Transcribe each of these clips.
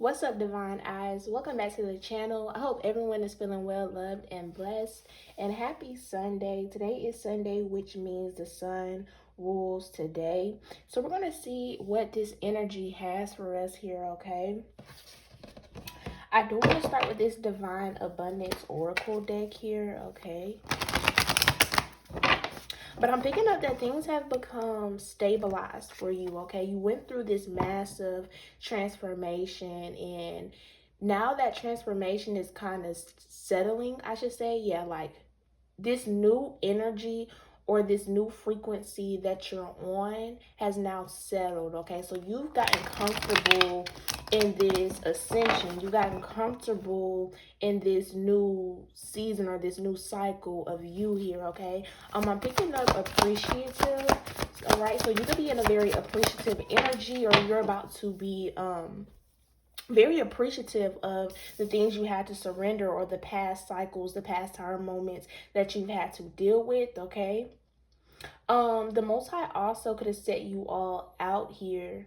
What's up, Divine Eyes? Welcome back to the channel. I hope everyone is feeling well, loved, and blessed. And happy Sunday. Today is Sunday, which means the sun rules today. So we're going to see what this energy has for us here, okay? I do want to start with this Divine Abundance Oracle deck here, okay? But I'm picking up that things have become stabilized for you, okay? You went through this massive transformation, and now that transformation is kind of settling, I should say. Yeah, like this new energy or this new frequency that you're on has now settled, okay? So you've gotten comfortable in this ascension. You've gotten comfortable in this new season or this new cycle of you here, okay? I'm picking up appreciative, all right? So you could be in a very appreciative energy, or you're about to be very appreciative of the things you had to surrender, or the past cycles, the past time moments that you've had to deal with, okay? The Most High also could have set you all out here.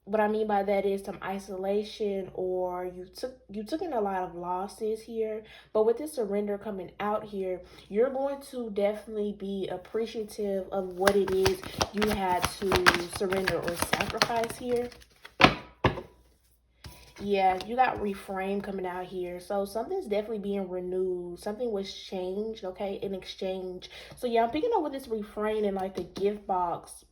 What I mean by that is some isolation, or you took in a lot of losses here. But with this surrender coming out here, you're going to definitely be appreciative of what it is you had to surrender or sacrifice here. Yeah, you got reframe coming out here. So something's definitely being renewed. Something was changed, okay, in exchange. So yeah, I'm picking up with this refrain in like the gift box.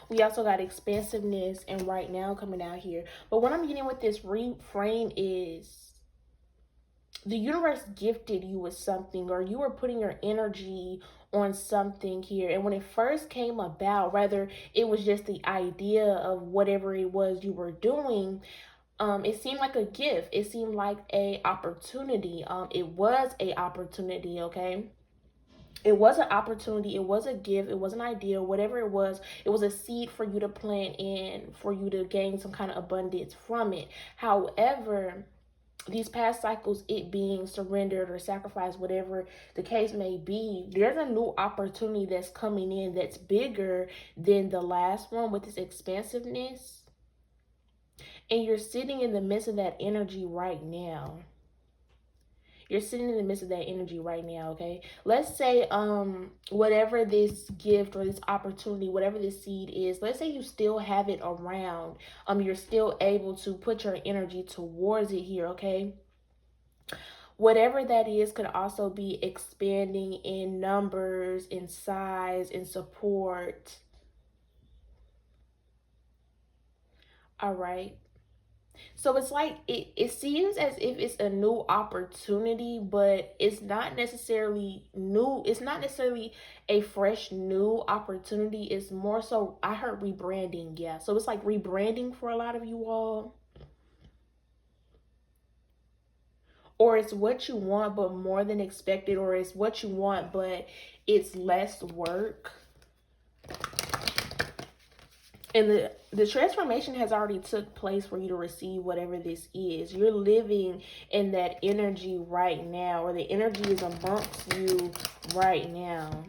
We also got expansiveness and right now coming out here. But what I'm getting with this reframe is the universe gifted you with something, or you were putting your energy on something here. And when it first came about, whether it was just the idea of whatever it was you were doing, it seemed like a gift. It seemed like a opportunity. It was a opportunity, okay? It was an opportunity. It was a gift. It was an idea. Whatever it was a seed for you to plant in, for you to gain some kind of abundance from it. However, these past cycles, it being surrendered or sacrificed, whatever the case may be, there's a new opportunity that's coming in that's bigger than the last one with this expansiveness. And you're sitting in the midst of that energy right now. You're sitting in the midst of that energy right now, okay? Let's say whatever this gift or this opportunity, whatever this seed is, let's say you still have it around. You're still able to put your energy towards it here, okay? Whatever that is could also be expanding in numbers, in size, in support. All right. So it's like it seems as if it's a new opportunity, but it's not necessarily new. It's not necessarily a fresh new opportunity. It's more so, I heard rebranding. Yeah. So it's like rebranding for a lot of you all. Or it's what you want, but more than expected, or it's what you want, but it's less work. And the transformation has already took place for you to receive whatever this is. You're living in that energy right now, or the energy is amongst you right now.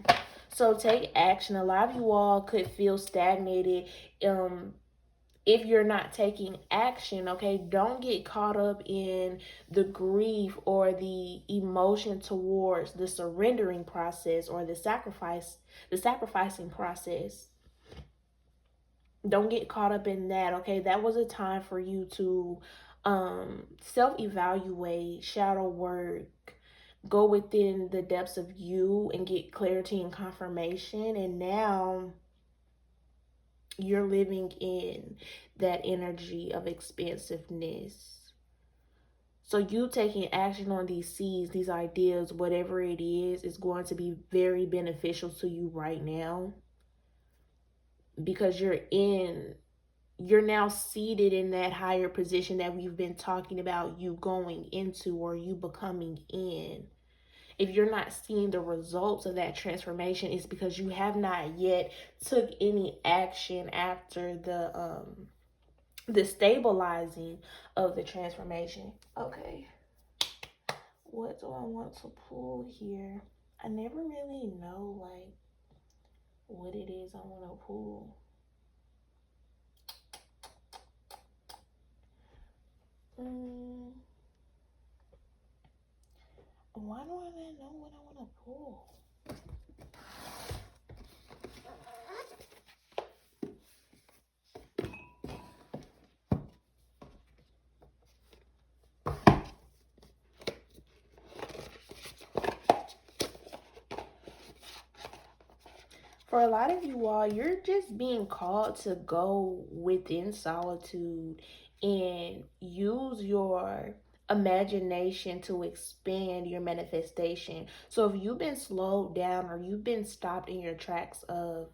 So take action. A lot of you all could feel stagnated if you're not taking action, okay? Don't get caught up in the grief or the emotion towards the surrendering process, or the sacrificing process. Don't get caught up in that, okay? That was a time for you to self-evaluate, shadow work, go within the depths of you and get clarity and confirmation. And now you're living in that energy of expansiveness. So you taking action on these seeds, these ideas, whatever it is going to be very beneficial to you right now, because you're now seated in that higher position that we've been talking about you going into, or you becoming in. If you're not seeing the results of that transformation, it's because you have not yet took any action after the stabilizing of the transformation. Okay. What do I want to pull here? I never really know like what it is I want to pull. Mm, why do I not know what I want to pull? For a lot of you all, you're just being called to go within solitude and use your imagination to expand your manifestation. So if you've been slowed down or you've been stopped in your tracks of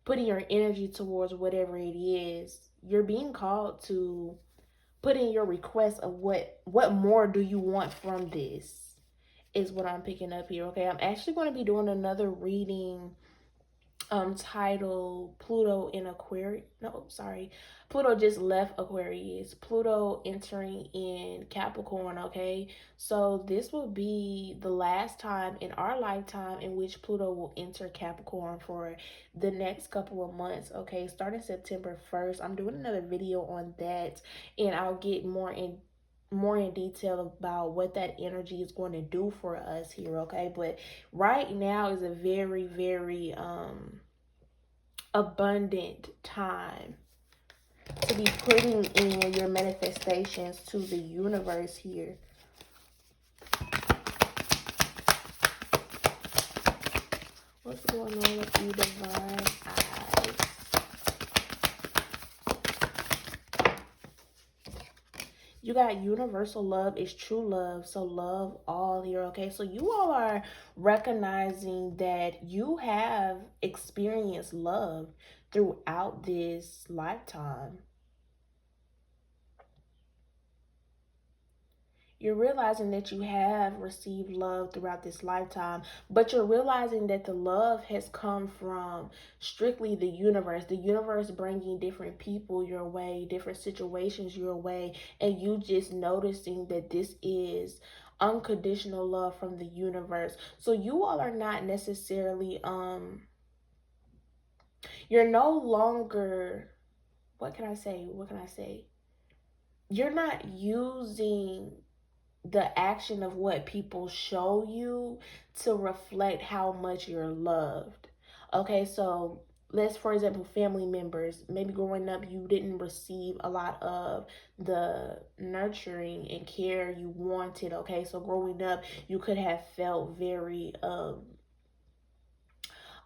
putting your energy towards whatever it is, you're being called to put in your request of what more do you want from this, is what I'm picking up here. Okay, I'm actually going to be doing another reading titled Pluto in Aquarius. No, sorry. Pluto just left Aquarius. Pluto entering in Capricorn, okay? So this will be the last time in our lifetime in which Pluto will enter Capricorn for the next couple of months, okay? Starting September 1st. I'm doing another video on that, and I'll get more in detail about what that energy is going to do for us here, okay? But right now is a very, very abundant time to be putting in your manifestations to the universe here. What's going on with you, divine eyes? You got universal love is true love. So love all here, okay? So you all are recognizing that you have experienced love throughout this lifetime. You're realizing that you have received love throughout this lifetime, but you're realizing that the love has come from strictly the universe bringing different people your way, different situations your way, and you just noticing that this is unconditional love from the universe. So you all are not necessarily you're no longer, what can I say? You're not using the action of what people show you to reflect how much you're loved. Okay, so let's, for example, family members, maybe growing up you didn't receive a lot of the nurturing and care you wanted. Okay, so growing up you could have felt very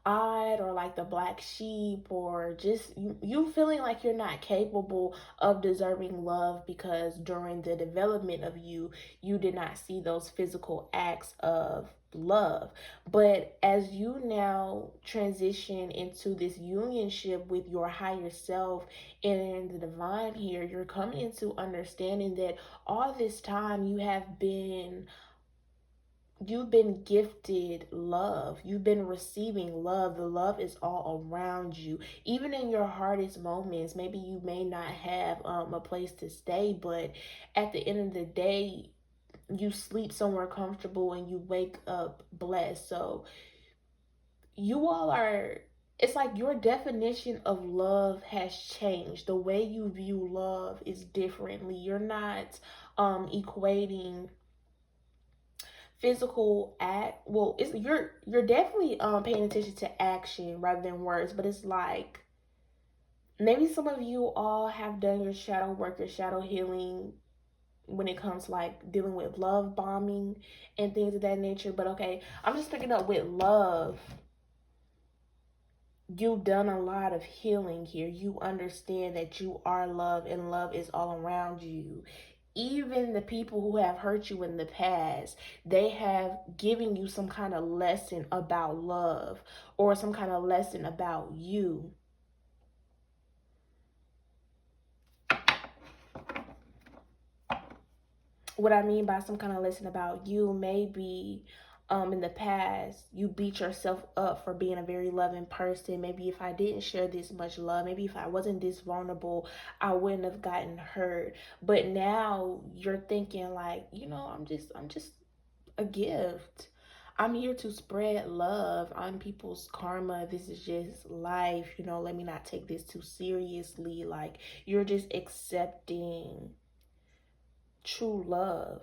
odd or like the black sheep, or just you feeling like you're not capable of deserving love because during the development of you did not see those physical acts of love. But as you now transition into this unionship with your higher self and the divine here, you're coming into understanding that all this time you've been gifted love. You've been receiving love. The love is all around you. Even in your hardest moments, maybe you may not have a place to stay, but at the end of the day, you sleep somewhere comfortable and you wake up blessed. So you all are, it's like your definition of love has changed. The way you view love is differently. You're not equating physical act, well, it's you're definitely paying attention to action rather than words, but it's like maybe some of you all have done your shadow work, your shadow healing when it comes to like dealing with love bombing and things of that nature. But okay, I'm just picking up with love. You've done a lot of healing here. You understand that you are love and love is all around you. Even the people who have hurt you in the past, they have given you some kind of lesson about love or some kind of lesson about you. What I mean by some kind of lesson about you, maybe in the past you beat yourself up for being a very loving person. Maybe if I didn't share this much love, maybe if I wasn't this vulnerable, I wouldn't have gotten hurt. But now you're thinking like, I'm just a gift. I'm here to spread love on people's karma. This is just life. Let me not take this too seriously. Like, you're just accepting true love.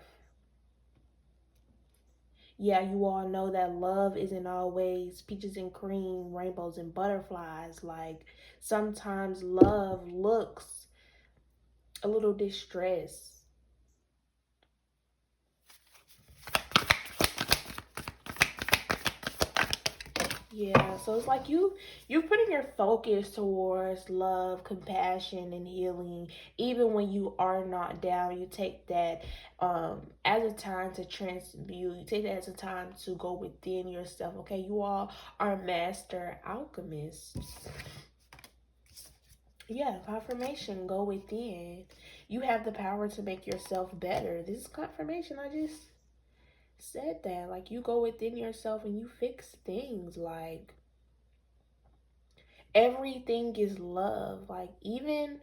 Yeah, you all know that love isn't always peaches and cream, rainbows and butterflies. Like, sometimes love looks a little distressed. Yeah, so it's like you're putting your focus towards love, compassion, and healing. Even when you are not down, you take that as a time to transmute. You take that as a time to go within yourself. Okay, you all are master alchemists. Yeah, confirmation. Go within. You have the power to make yourself better. This is confirmation. I just said that. Like, you go within yourself and you fix things. Like, everything is love. Like, even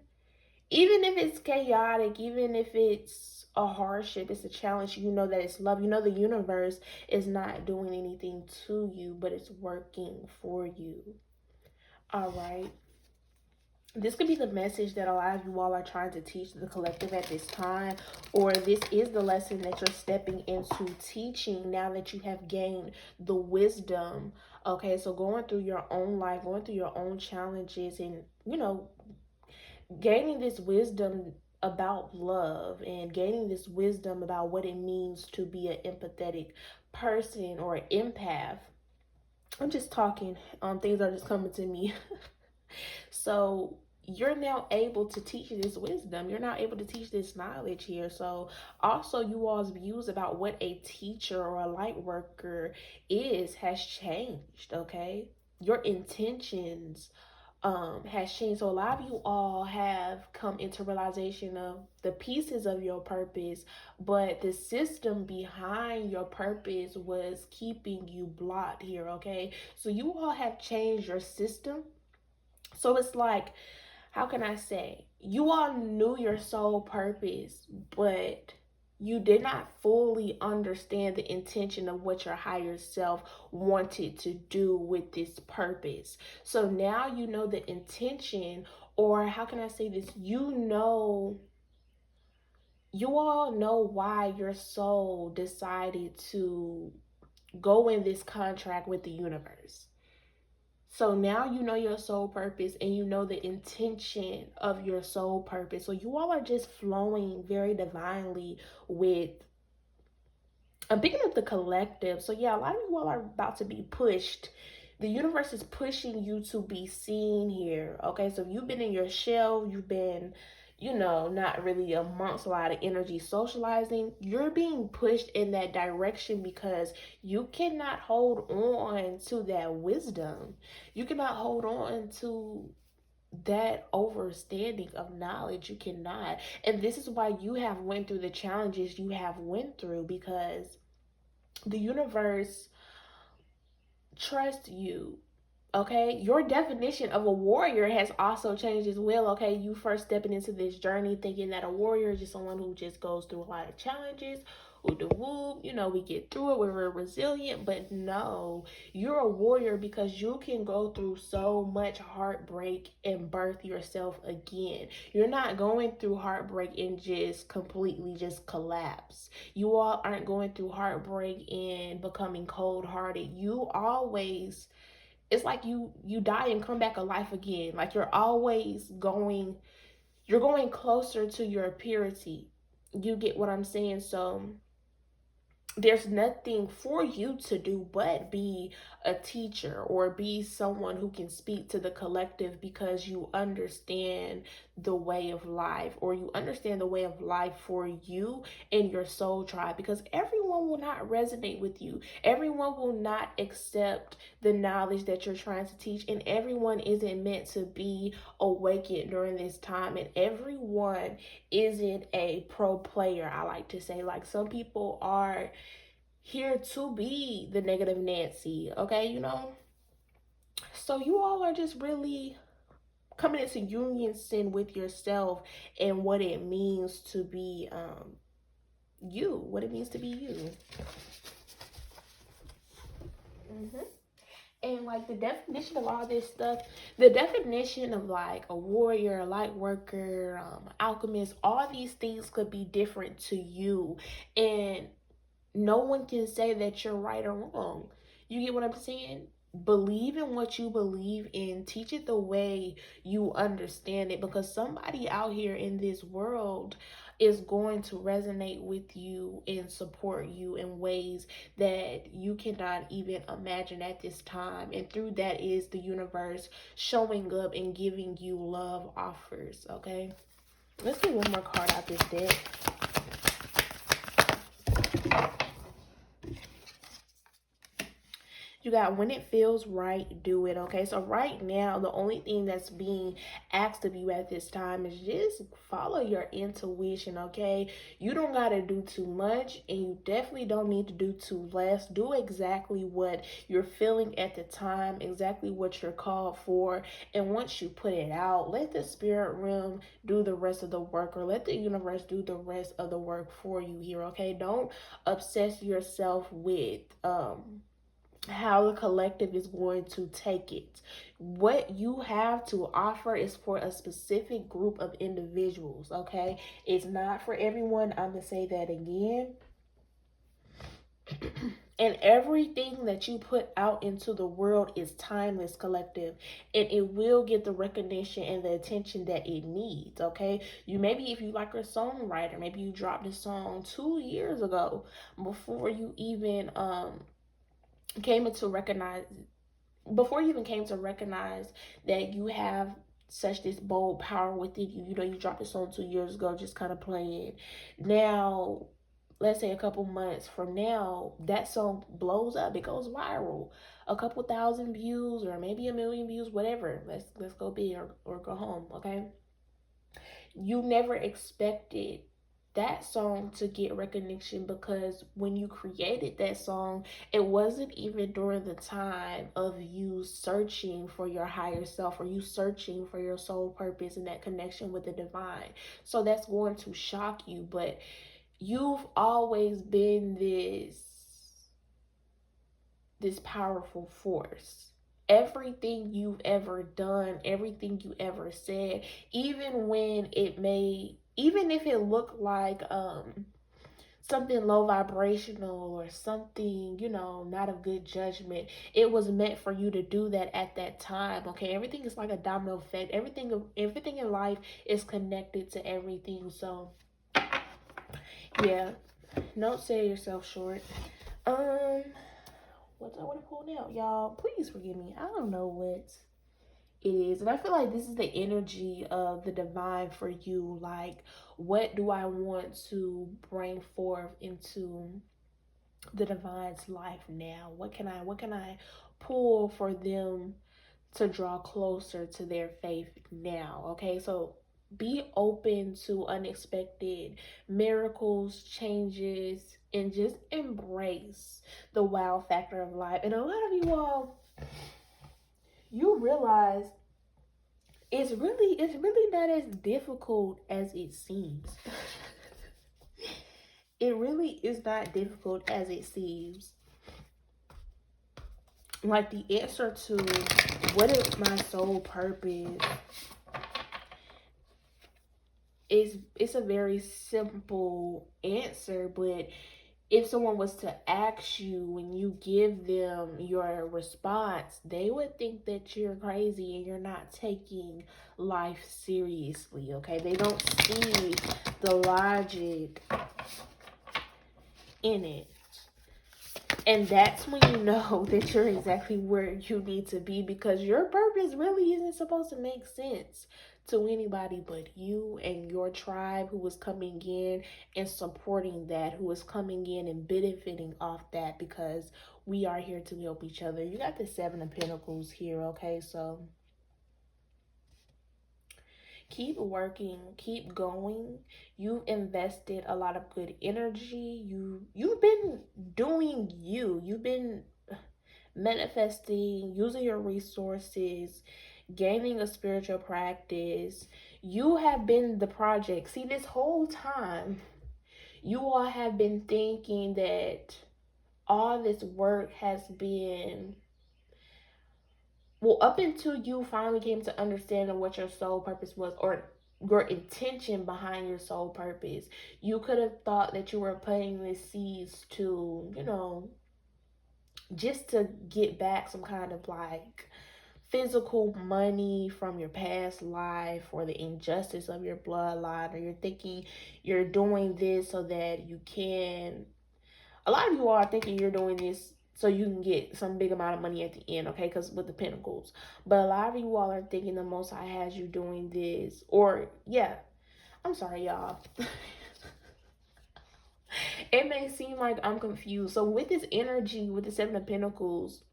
if it's chaotic, even if it's a hardship, it's a challenge, you know that it's love. You know the universe is not doing anything to you, but it's working for you. All right. This could be the message that a lot of you all are trying to teach the collective at this time, or this is the lesson that you're stepping into teaching now that you have gained the wisdom. Okay, so going through your own life, going through your own challenges, and gaining this wisdom about love and gaining this wisdom about what it means to be an empathetic person or an empath. I'm just talking, things are just coming to me. So you're now able to teach this wisdom. You're now able to teach this knowledge here. So also, you all's views about what a teacher or a light worker is has changed. Okay, your intentions has changed. So a lot of you all have come into realization of the pieces of your purpose, but the system behind your purpose was keeping you blocked here. Okay, so you all have changed your system. So it's like, how can I say? You all knew your soul purpose, but you did not fully understand the intention of what your higher self wanted to do with this purpose. So now you know the intention, or how can I say this? You all know why your soul decided to go in this contract with the universe. So now you know your soul purpose and you know the intention of your soul purpose. So you all are just flowing very divinely with, I'm picking up the collective. So yeah, a lot of you all are about to be pushed. The universe is pushing you to be seen here. Okay, so if you've been in your shell, you've been, not really amongst a lot of energy socializing, you're being pushed in that direction because you cannot hold on to that wisdom. You cannot hold on to that overstanding of knowledge. You cannot. And this is why you have went through the challenges you have went through, because the universe trusts you. Okay, your definition of a warrior has also changed as well. Okay, you first stepping into this journey thinking that a warrior is just someone who just goes through a lot of challenges, who the whoop, we get through it, we're resilient. But no, you're a warrior because you can go through so much heartbreak and birth yourself again. You're not going through heartbreak and just completely just collapse. You all aren't going through heartbreak and becoming cold-hearted. You always, it's like you die and come back alive again. Like, you're going closer to your purity. You get what I'm saying? So there's nothing for you to do but be a teacher or be someone who can speak to the collective, because you understand the way of life, or you understand the way of life for you and your soul tribe, because everyone will not resonate with you. Everyone will not accept the knowledge that you're trying to teach, and everyone isn't meant to be awakened during this time, and everyone isn't a pro player. I like to say, like, some people are here to be the negative Nancy, okay, So you all are just really coming into unison with yourself and what it means to be you, what it means to be you. Mm-hmm. And like the definition of all this stuff, the definition of like a warrior, a light worker, alchemist, all these things could be different to you. And no one can say that you're right or wrong. You get what I'm saying? Believe in what you believe in. Teach it the way you understand it, because somebody out here in this world is going to resonate with you and support you in ways that you cannot even imagine at this time. And through that is the universe showing up and giving you love offers. Okay, let's get one more card out this deck. You got when it feels right, do it. Okay, so right now, the only thing that's being asked of you at this time is just follow your intuition. Okay, you don't got to do too much, and you definitely don't need to do too less. Do exactly what you're feeling at the time, exactly what you're called for. And once you put it out, let the spirit realm do the rest of the work, or let the universe do the rest of the work for you here. Okay, don't obsess yourself with how the collective is going to take it. What you have to offer is for a specific group of individuals, okay? It's not for everyone. I'm going to say that again. And everything that you put out into the world is timeless, collective, and it will get the recognition and the attention that it needs. Okay, you maybe, if you like a songwriter, maybe you dropped a song 2 years ago before you even came into recognize before you even came to recognize that you have such this bold power within you. You know, you dropped a song 2 years ago, just kind of playing. Now, let's say a couple months from now, that song blows up. It goes viral, a couple thousand views, or maybe a million views, whatever. Let's go big or go home. Okay, you never expected that song to get recognition, because when you created that song, it wasn't even during the time of you searching for your higher self, or you searching for your soul purpose and that connection with the divine. So that's going to shock you, but you've always been this powerful force. Everything you've ever done, everything you ever said, even when it may, even if it looked like something low vibrational, or something, you know, not of good judgment, it was meant for you to do that at that time. Okay, everything is like a domino effect. Everything in life is connected to everything. So yeah, don't sell yourself short. um what I want to pull now, y'all. Please forgive me. I don't know what it is, and I feel like this is the energy of the divine for you. Like, what do I want to bring forth into the divine's life now? What can I pull for them to draw closer to their faith now? Okay, so be open to unexpected miracles, changes, and just embrace the wow factor of life. And a lot of you all, you realize it's really not as difficult as it seems. It really is not difficult as it seems. Like, the answer to what is my soul purpose is, it's a very simple answer, but if someone was to ask you, when you give them your response, they would think that you're crazy and you're not taking life seriously. Okay, they don't see the logic in it. And that's when you know that you're exactly where you need to be, because your purpose really isn't supposed to make sense to anybody but you and your tribe, who is coming in and supporting that, who is coming in and benefiting off that, because we are here to help each other. You got the Seven of Pentacles here, okay? So keep working, keep going. You've invested a lot of good energy. You've been doing you. You've been manifesting, using your resources, gaining a spiritual practice. You have been the project. See, this whole time, you all have been thinking that all this work has been well, up until you finally came to understanding what your soul purpose was, or your intention behind your soul purpose, you could have thought that you were planting the seeds to, just to get back some kind of like physical money from your past life, or the injustice of your bloodline, or you're thinking you're doing this so that you can, a lot of you are thinking you're doing this so you can get some big amount of money at the end, okay? Because with the pentacles, but a lot of you all are thinking the Most High has you doing this, or yeah, I'm sorry, y'all. It may seem like I'm confused. So with this energy, with the Seven of Pentacles,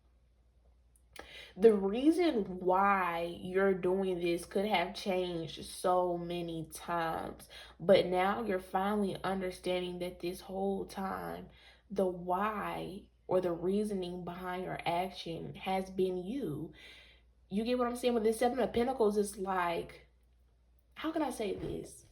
the reason why you're doing this could have changed so many times, but now you're finally understanding that this whole time, the why or the reasoning behind your action has been you. You get what I'm saying? With this Seven of Pentacles, it's like, how can I say this?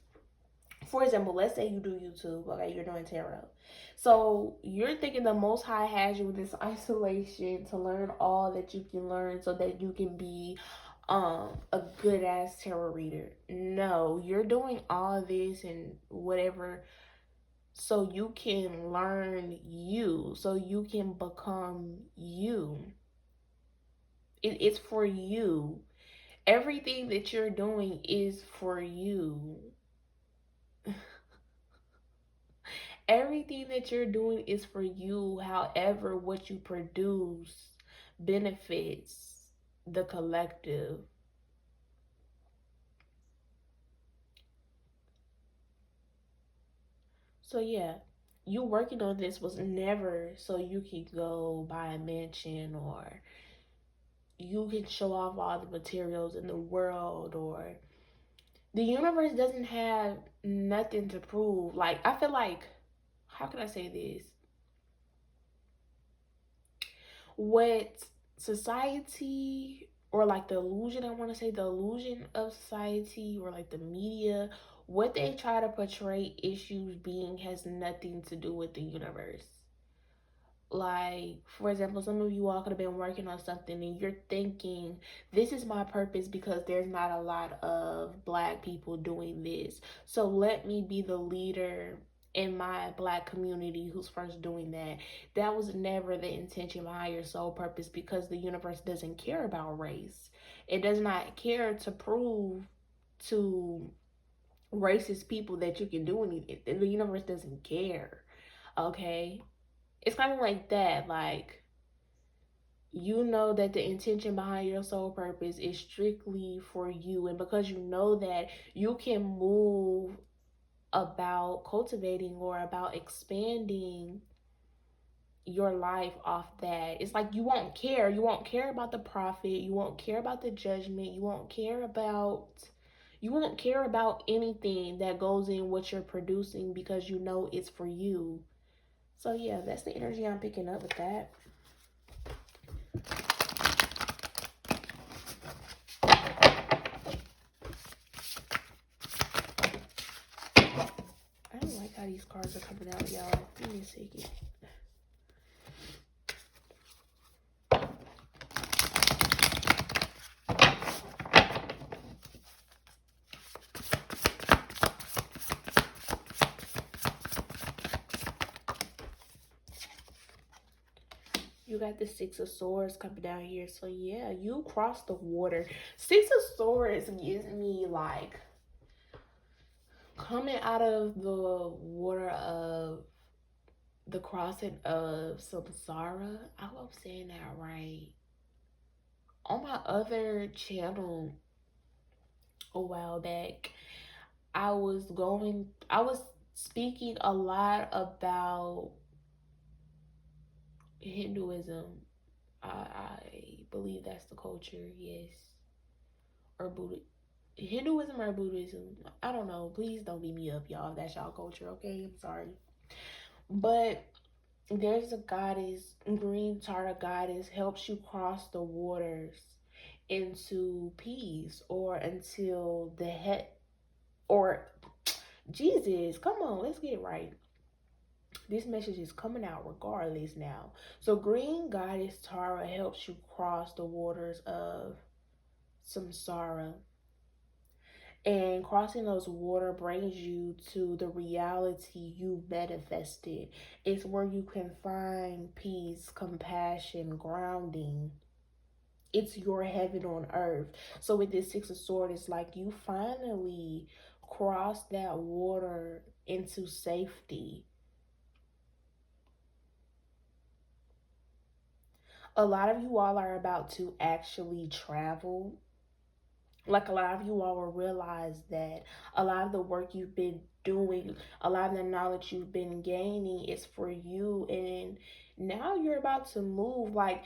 For example, let's say you do YouTube, okay, you're doing tarot. So you're thinking the Most High has you in this isolation to learn all that you can learn so that you can be a good ass tarot reader. No, you're doing all this and whatever so you can learn you, so you can become you. It's for you. Everything that you're doing is for you. Everything that you're doing is for you. However, what you produce benefits the collective. So, yeah, you working on this was never so you could go buy a mansion, or you can show off all the materials in the world, or the universe doesn't have nothing to prove. Like, I feel like, how can I say this? What society, or like the illusion, I want to say the illusion of society, or like the media, what they try to portray issues being has nothing to do with the universe. Like, for example, some of you all could have been working on something and you're thinking, this is my purpose because there's not a lot of black people doing this. So let me be the leader in my black community who's first doing that. That was never the intention behind your soul purpose, because the universe doesn't care about race. It does not care to prove to racist people that you can do anything. The universe doesn't care. Okay? It's kind of like that. Like, you know that the intention behind your soul purpose is strictly for you, and because you know that, you can move about cultivating or about expanding your life off that. It's like you won't care about the profit, you won't care about the judgment, you won't care about anything that goes in what you're producing, because you know it's for you. So yeah, that's the energy I'm picking up with that. I don't like how these cards are coming out, y'all. Give me a second. You got the Six of Swords coming down here. So yeah, you crossed the water. Six of Swords gives me like coming out of the water of the crossing of samsara. I hope I'm saying that right. On my other channel a while back, I was speaking a lot about Hinduism. I believe that's the culture, yes. Or Buddha. Hinduism or Buddhism. I don't know. Please don't beat me up, y'all. If that's y'all culture, okay? I'm sorry. But there's a goddess, green Tara goddess, helps you cross the waters into peace, or until the head, or Jesus, come on, let's get it right. This message is coming out regardless now. So Green Goddess Tara helps you cross the waters of samsara. And crossing those water brings you to the reality you manifested. It's where you can find peace, compassion, grounding. It's your heaven on earth. So with this Six of Swords, it's like you finally cross that water into safety. A lot of you all are about to actually travel. Like a lot of you all will realize that a lot of the work you've been doing, a lot of the knowledge you've been gaining is for you. And now you're about to move. Like,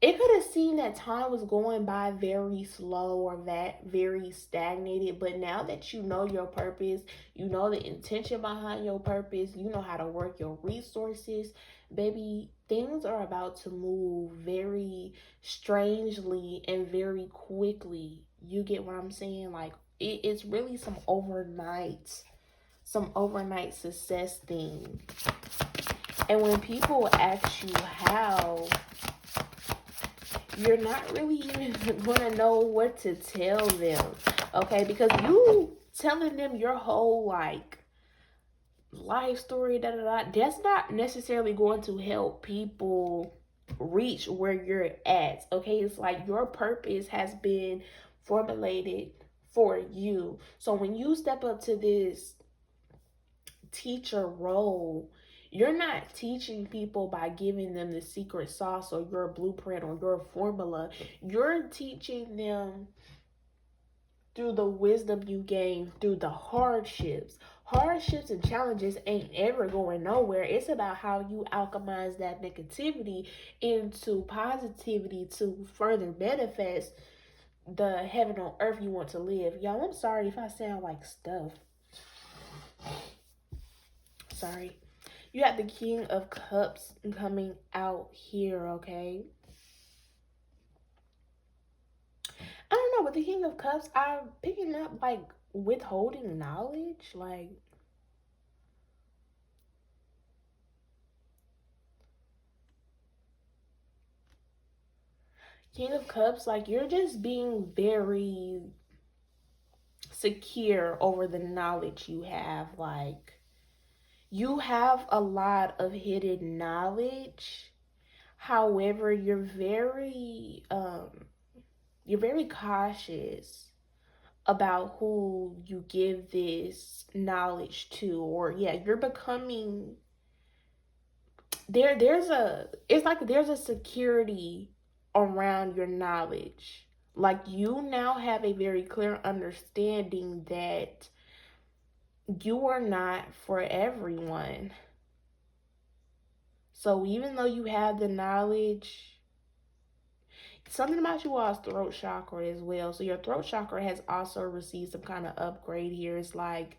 it could have seen that time was going by very slow or that very stagnated, but now that you know your purpose, you know the intention behind your purpose, you know how to work your resources, baby, things are about to move very strangely and very quickly. You get what I'm saying? Like, it's really some overnight success thing. And when people ask you how, you're not really even gonna know what to tell them, okay? Because you telling them your whole like life story, that's not necessarily going to help people reach where you're at, okay? It's like your purpose has been formulated for you. So when you step up to this teacher role, you're not teaching people by giving them the secret sauce or your blueprint or your formula. You're teaching them through the wisdom you gain through the hardships. Hardships and challenges ain't ever going nowhere. It's about how you alchemize that negativity into positivity to further manifest the heaven on earth you want to live. Y'all, I'm sorry if I sound like stuff. Sorry. You have the King of Cups coming out here, okay? I don't know, with the King of Cups, I'm picking up like withholding knowledge. Like, King of Cups, like you're just being very secure over the knowledge you have. Like, you have a lot of hidden knowledge. However, you're very cautious about who you give this knowledge to, or yeah, you're becoming there's a security around your knowledge. Like, you now have a very clear understanding that you are not for everyone. So even though you have the knowledge, something about you all's throat chakra as well. So your throat chakra has also received some kind of upgrade here. It's like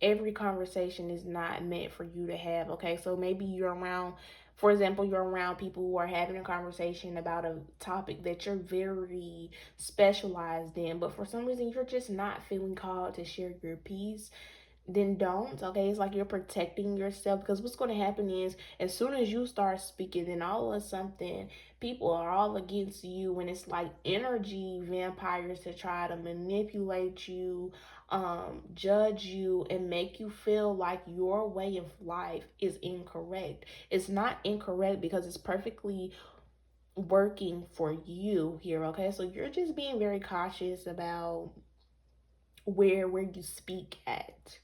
every conversation is not meant for you to have, okay? So maybe you're around, for example, you're around people who are having a conversation about a topic that you're very specialized in, but for some reason you're just not feeling called to share your piece. Then don't, okay? It's like you're protecting yourself, because what's going to happen is as soon as you start speaking, then all of something people are all against you, and it's like energy vampires to try to manipulate you, judge you, and make you feel like your way of life is incorrect. It's not incorrect because it's perfectly working for you here, okay? So you're just being very cautious about where you speak at.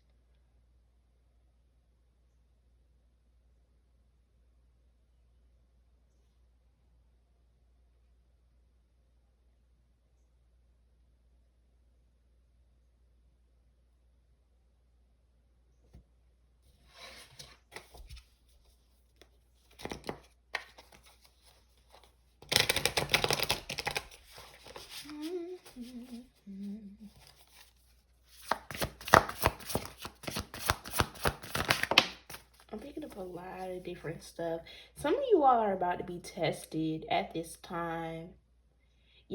I'm picking up a lot of different stuff. Some of you all are about to be tested at this time.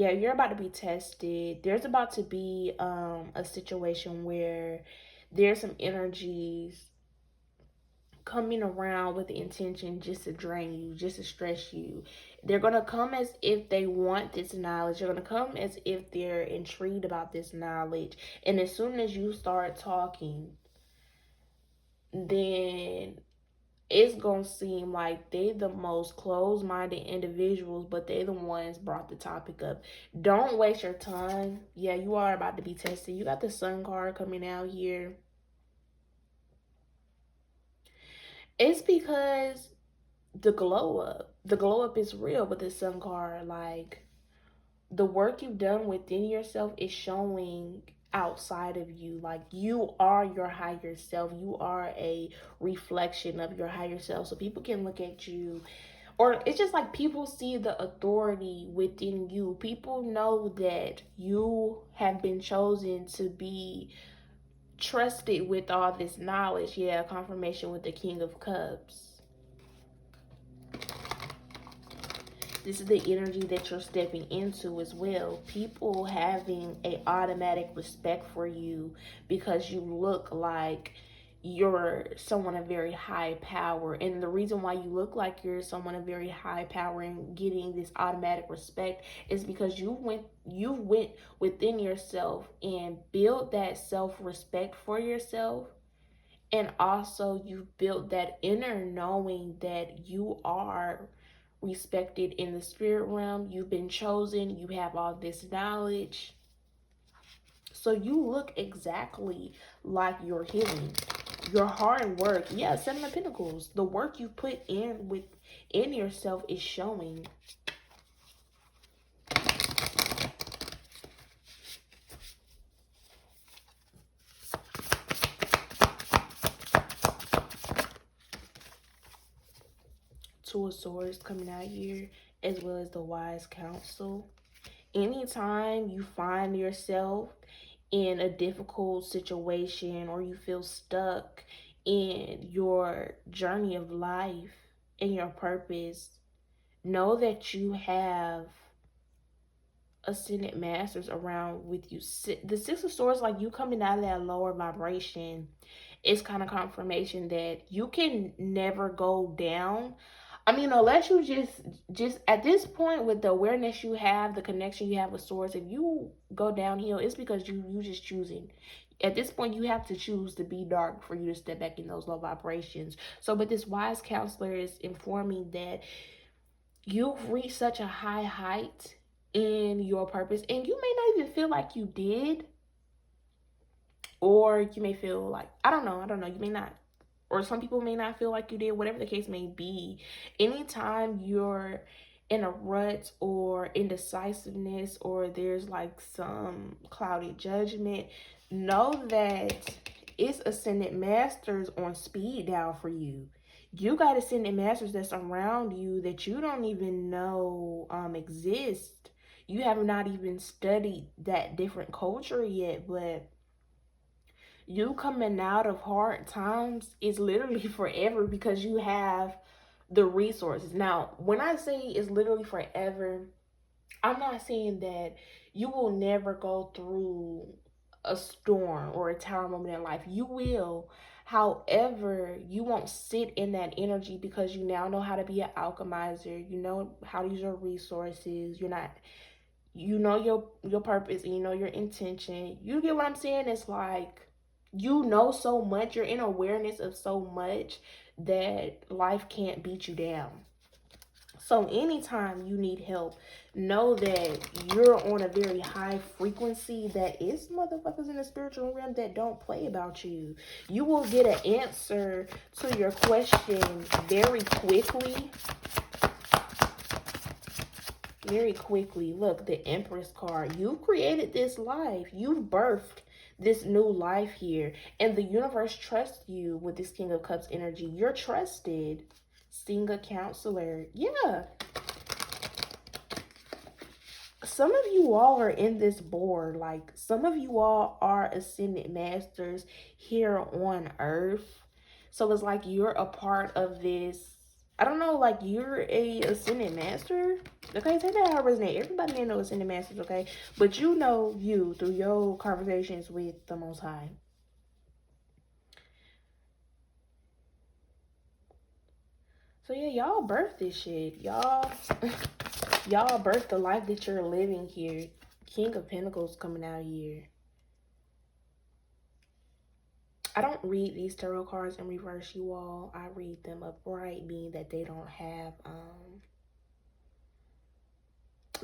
Yeah, you're about to be tested. There's about to be a situation where there's some energies coming around with the intention just to drain you, just to stress you. They're going to come as if they want this knowledge. They're going to come as if they're intrigued about this knowledge. And as soon as you start talking, then it's going to seem like they the most closed-minded individuals, but they the ones brought the topic up. Don't waste your time. Yeah, you are about to be tested. You got the Sun card coming out here. It's because the glow up is real with the Sun card. Like, the work you've done within yourself is showing outside of you. Like, you are your higher self. You are a reflection of your higher self. So people can look at you, or it's just like people see the authority within you. People know that you have been chosen to be trusted with all this knowledge. Yeah, confirmation with the King of Cups. This is the energy that you're stepping into as well. People having a automatic respect for you because you look like you're someone of very high power. And the reason why you look like you're someone of very high power and getting this automatic respect is because you went within yourself and built that self-respect for yourself. And also, you've built that inner knowing that you are respected in the spirit realm. You've been chosen. You have all this knowledge. So you look exactly like you're healing. Your hard work, yeah, Seven of Pentacles. The work you put in yourself is showing. Two of Swords coming out here, as well as the Wise Counsel. Anytime you find yourself in a difficult situation or you feel stuck in your journey of life and your purpose, know that you have ascended masters around with you. The Six of Swords, like you coming out of that lower vibration, is kind of confirmation that you can never go down. I mean, unless you just at this point, with the awareness you have, the connection you have with Swords, if you go downhill, it's because you just choosing. At this point, you have to choose to be dark for you to step back in those low vibrations. So, but this wise counselor is informing that you've reached such a high height in your purpose, and you may not even feel like you did, or you may feel like, I don't know, you may not, or some people may not feel like you did, whatever the case may be. Anytime you're in a rut or indecisiveness, or there's like some clouded judgment, know that it's ascended masters on speed dial for you. You got ascended masters that's around you that you don't even know exist. You have not even studied that different culture yet, but you coming out of hard times is literally forever because you have the resources. Now, when I say it's literally forever, I'm not saying that you will never go through a storm or a tower moment in life. You will. However, you won't sit in that energy because you now know how to be an alchemizer. You know how to use your resources. You're not, you know your purpose, and you know your intention. You get what I'm saying? It's like you know so much, you're in awareness of so much that life can't beat you down. So anytime you need help, know that you're on a very high frequency, that is motherfuckers in the spiritual realm that don't play about you. You will get an answer to your question very quickly. Very quickly. Look, the Empress card. You created this life. You birthed this new life here. And the universe trusts you with this King of Cups energy. You're trusted. Seeing a counselor. Yeah. Some of you all are in this board. Like, some of you all are ascended masters here on earth. So it's like you're a part of this. I don't know, like you're a ascendant master. Okay, take that how it resonate. Everybody ain't no ascendant masters, okay? But you know you through your conversations with the Most High. So yeah, y'all birthed this shit. Y'all birthed the life that you're living here. King of Pentacles coming out here. I don't read these tarot cards in reverse, you all. I read them upright, meaning that they don't have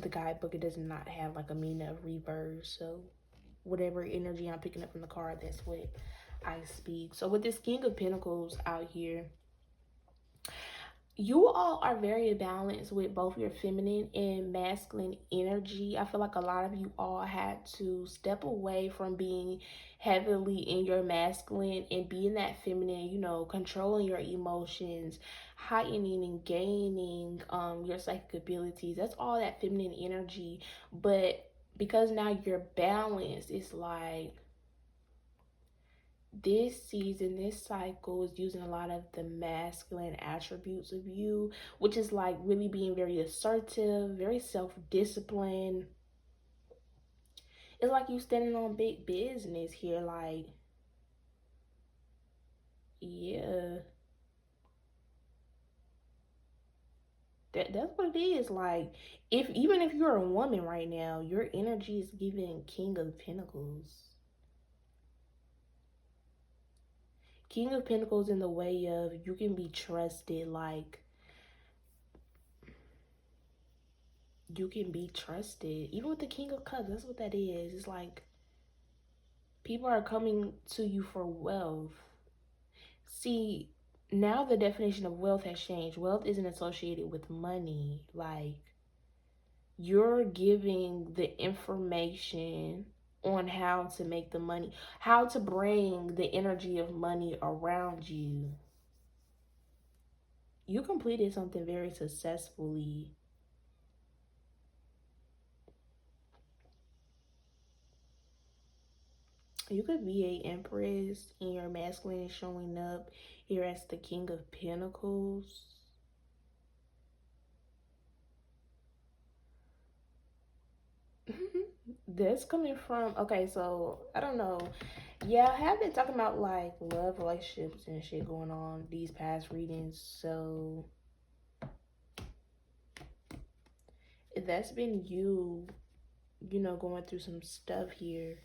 the guidebook. It does not have like a meaning of reverse. So whatever energy I'm picking up from the card, that's what I speak. So with this King of Pentacles out here, you all are very balanced with both your feminine and masculine energy. I feel like a lot of you all had to step away from being heavily in your masculine and being that feminine, you know, controlling your emotions, heightening and gaining your psychic abilities. That's all that feminine energy. But because now you're balanced, it's like this season, this cycle is using a lot of the masculine attributes of you, which is like really being very assertive, very self-disciplined. It's like you standing on big business here, like, yeah. That's what it is. Like, if even if you're a woman right now, your energy is giving King of Pentacles. King of Pentacles in the way of you can be trusted, like you can be trusted. Even with the King of Cups, that's what that is. It's like people are coming to you for wealth. See, now the definition of wealth has changed. Wealth isn't associated with money. Like, you're giving the information on how to make the money, how to bring the energy of money around you. You completed something very successfully. You could be a empress and your masculine is showing up here as the King of Pentacles. That's coming from, okay, so I don't know. Yeah, I have been talking about like love relationships and shit going on these past readings. So that's been you, you know, going through some stuff here.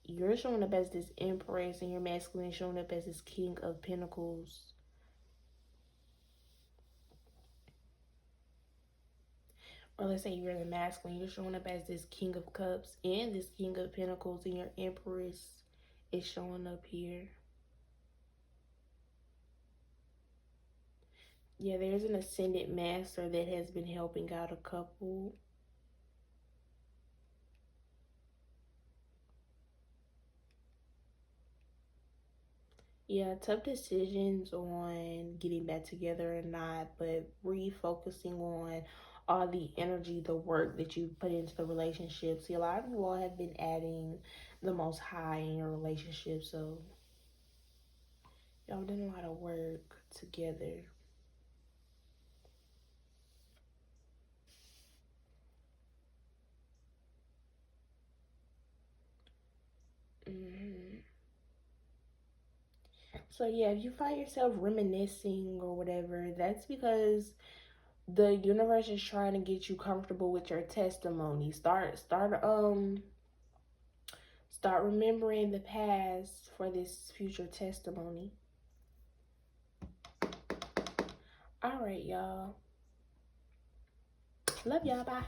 You're showing up as this empress and your masculine showing up as this King of Pentacles. Or let's say you're the masculine, you're showing up as this King of Cups and this King of Pentacles, and your Empress is showing up here. Yeah, there's an ascended master that has been helping out a couple. Yeah, tough decisions on getting back together or not, but refocusing on all the energy, the work that you put into the relationship. See, a lot of you all have been adding the Most High in your relationship, so y'all done a lot of work together. Mm-hmm. So yeah, if you find yourself reminiscing or whatever, that's because the universe is trying to get you comfortable with your testimony. Start remembering the past for this future testimony. All right, y'all. Love y'all. Bye.